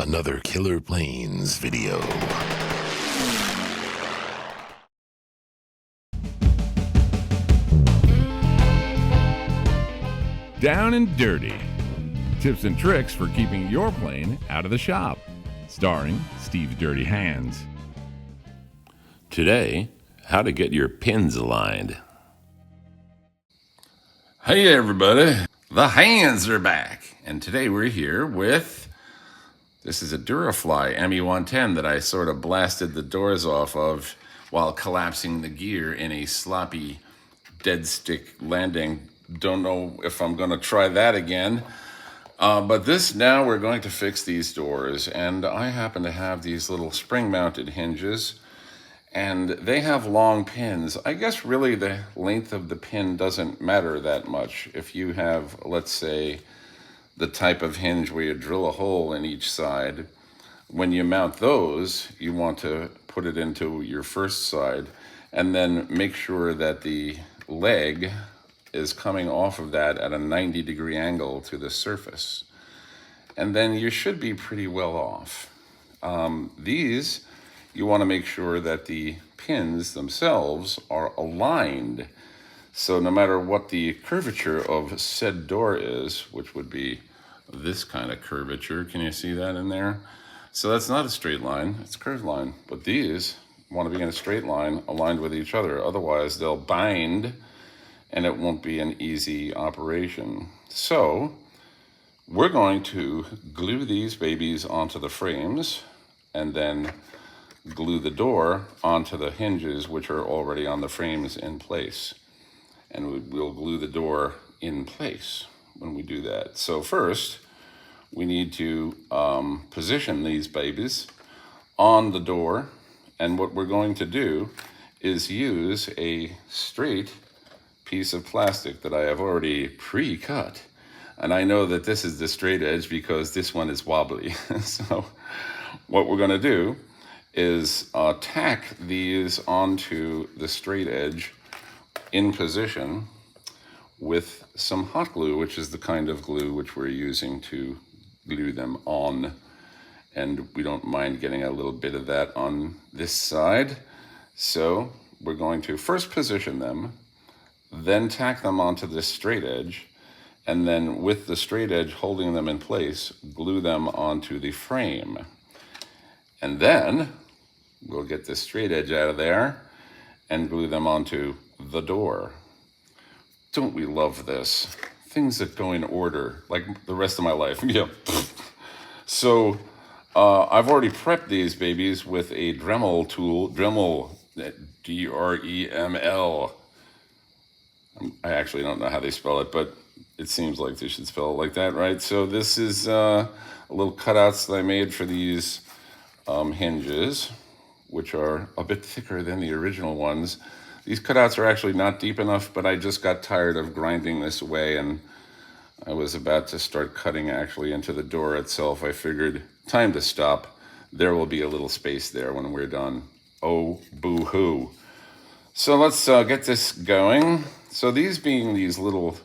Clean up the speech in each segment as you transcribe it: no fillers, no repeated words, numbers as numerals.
Another Killer Planes video. Down and Dirty. Tips and tricks for keeping your plane out of the shop. Starring Steve's Dirty Hands. Today, how to get your pins aligned. Hey everybody, the hands are back. And today we're here with, this is a Durafly ME-110 that I sort of blasted the doors off of while collapsing the gear in a sloppy dead stick landing. Don't know if I'm gonna try that again. But now we're going to fix these doors, and I happen to have these little spring-mounted hinges, and they have long pins. I guess really the length of the pin doesn't matter that much. If you have, let's say, the type of hinge where you drill a hole in each side, when you mount those, you want to put it into your first side, and then make sure that the leg is coming off of that at a 90-degree angle to the surface. And then you should be pretty well off. These, you want to make sure that the pins themselves are aligned. So no matter what the curvature of said door is, which would be this kind of curvature, can you see that in there? So that's not a straight line, it's a curved line. But these want to be in a straight line aligned with each other. Otherwise they'll bind and it won't be an easy operation. So we're going to glue these babies onto the frames and then glue the door onto the hinges, which are already on the frames in place. And we'll glue the door in place when we do that. So first, we need to position these babies on the door. And what we're going to do is use a straight piece of plastic that I have already pre-cut. And I know that this is the straight edge because this one is wobbly. So what we're gonna do is tack these onto the straight edge in position with some hot glue, which is the kind of glue which we're using to glue them on. And we don't mind getting a little bit of that on this side. So we're going to first position them, then tack them onto this straight edge, and then with the straight edge holding them in place, glue them onto the frame. And then we'll get the straight edge out of there and glue them onto the door. Don't we love this? Things that go in order, like the rest of my life. Yeah. So I've already prepped these babies with a Dremel tool, Dremel, D-R-E-M-L. I actually don't know how they spell it, but it seems like they should spell it like that, right? So this is a little cutouts that I made for these hinges, which are a bit thicker than the original ones. These cutouts are actually not deep enough, but I just got tired of grinding this away, and I was about to start cutting actually into the door itself. I figured, time to stop. There will be a little space there when we're done. Oh, boo-hoo. So let's get this going. So these being these little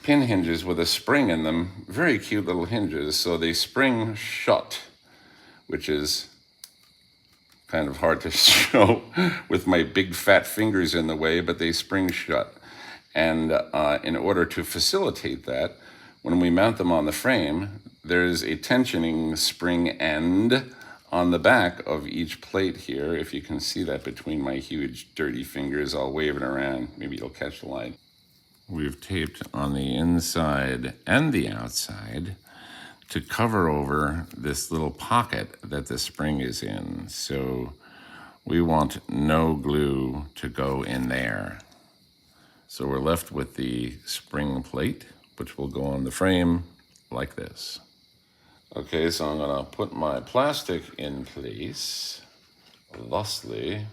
pin hinges with a spring in them, very cute little hinges. So they spring shut, which is kind of hard to show with my big fat fingers in the way, but they spring shut. And in order to facilitate that, when we mount them on the frame, there's a tensioning spring end on the back of each plate here. If you can see that between my huge dirty fingers, I'll wave it around. Maybe you'll catch the light. We've taped on the inside and the outside to cover over this little pocket that the spring is in. So we want no glue to go in there. So we're left with the spring plate, which will go on the frame like this. Okay, so I'm gonna put my plastic in place, thusly.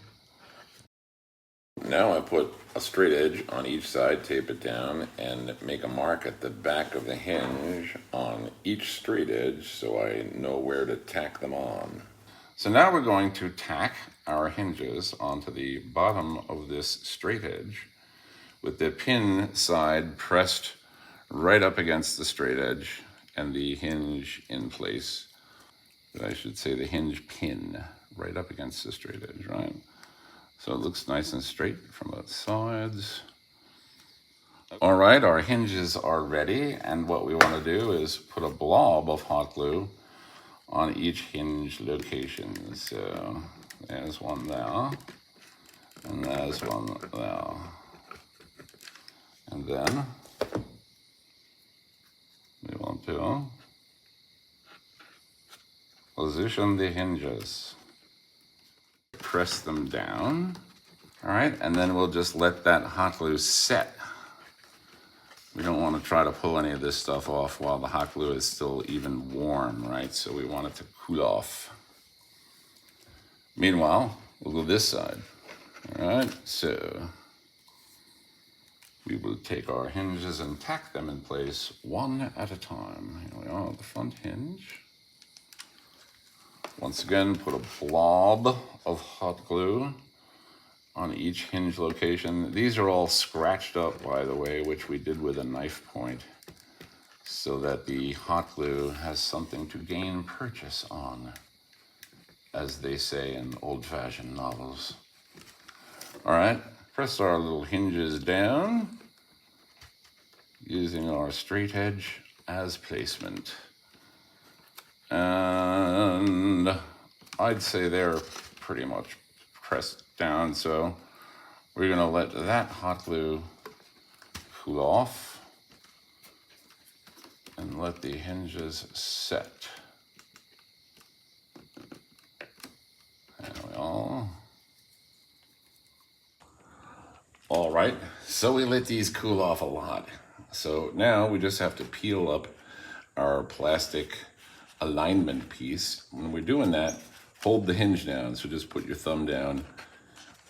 Now I put a straight edge on each side, tape it down, and make a mark at the back of the hinge on each straight edge so I know where to tack them on. So now we're going to tack our hinges onto the bottom of this straight edge with the pin side pressed right up against the straight edge and the hinge in place. I should say the hinge pin right up against the straight edge, right? So it looks nice and straight from both sides. All right, our hinges are ready, and what we want to do is put a blob of hot glue on each hinge location. So there's one there, and there's one there. And then we want to position the hinges. Press them down. All right, and then we'll just let that hot glue set. We don't want to try to pull any of this stuff off while the hot glue is still even warm, right? So we want it to cool off. Meanwhile, we'll go this side. All right, so we will take our hinges and tack them in place one at a time. Here we are, the front hinge. Once again, put a blob of hot glue on each hinge location. These are all scratched up, by the way, which we did with a knife point, so that the hot glue has something to gain purchase on, as they say in old-fashioned novels. All right, press our little hinges down using our straight edge as placement. And I'd say they're pretty much pressed down, so we're gonna let that hot glue cool off and let the hinges set. There we are. All right, so we let these cool off a lot. So now we just have to peel up our plastic alignment piece. When we're doing that, hold the hinge down. So just put your thumb down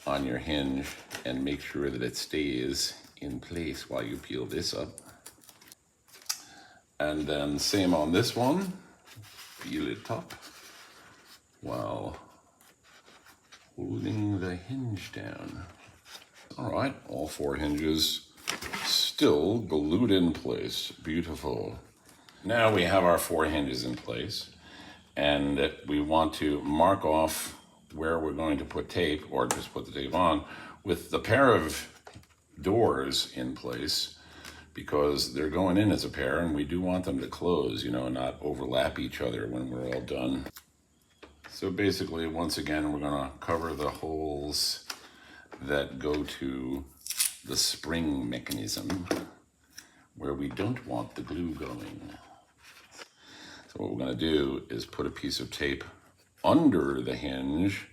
on your hinge and make sure that it stays in place while you peel this up. And then same on this one, peel it up while holding the hinge down. All right, all four hinges still glued in place. Beautiful. Now we have our four hinges in place, and we want to mark off where we're going to put tape, or just put the tape on, with the pair of doors in place, because they're going in as a pair, and we do want them to close, you know, not overlap each other when we're all done. So basically, once again, we're gonna cover the holes that go to the spring mechanism where we don't want the glue going. So what we're gonna do is put a piece of tape under the hinge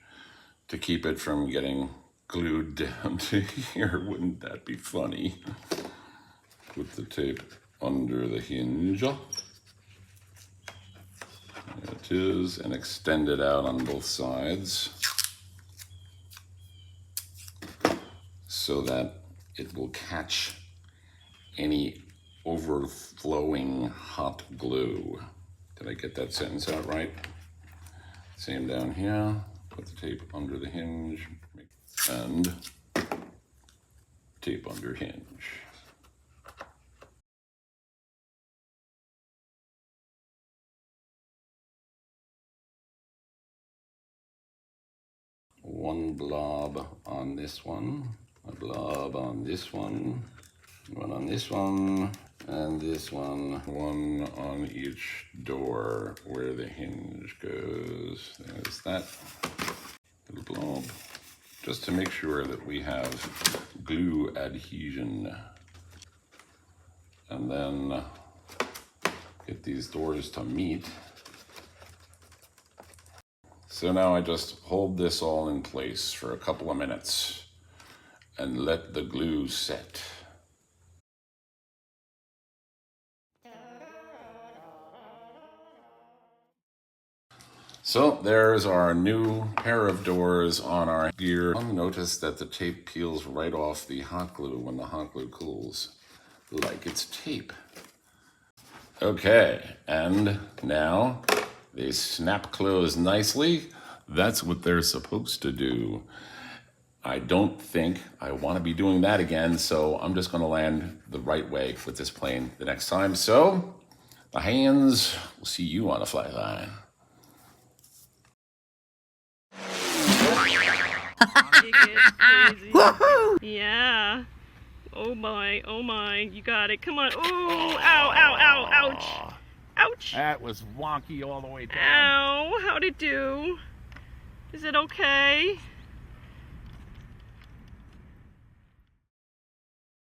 to keep it from getting glued down to here. Wouldn't that be funny? Put the tape under the hinge. There it is, and extend it out on both sides so that it will catch any overflowing hot glue. Did I get that sentence out right? Same down here. Put the tape under the hinge and tape under hinge. One blob on this one, a blob on this one on this one, and this one on each door where the hinge goes. There's that little blob, just to make sure that we have glue adhesion. And then get these doors to meet. So now I just hold this all in place for a couple of minutes and let the glue set. So there's our new pair of doors on our gear. Notice that the tape peels right off the hot glue when the hot glue cools, like it's tape. Okay, and now they snap closed nicely. That's what they're supposed to do. I don't think I want to be doing that again, so I'm just going to land the right way with this plane the next time. So, the hands, we'll see you on the flight line. Crazy. Woohoo! Yeah. Oh my, you got it. Come on. Ooh, ow, ow, ow, ouch. Ouch. That was wonky all the way down. Ow, how'd it do? Is it okay?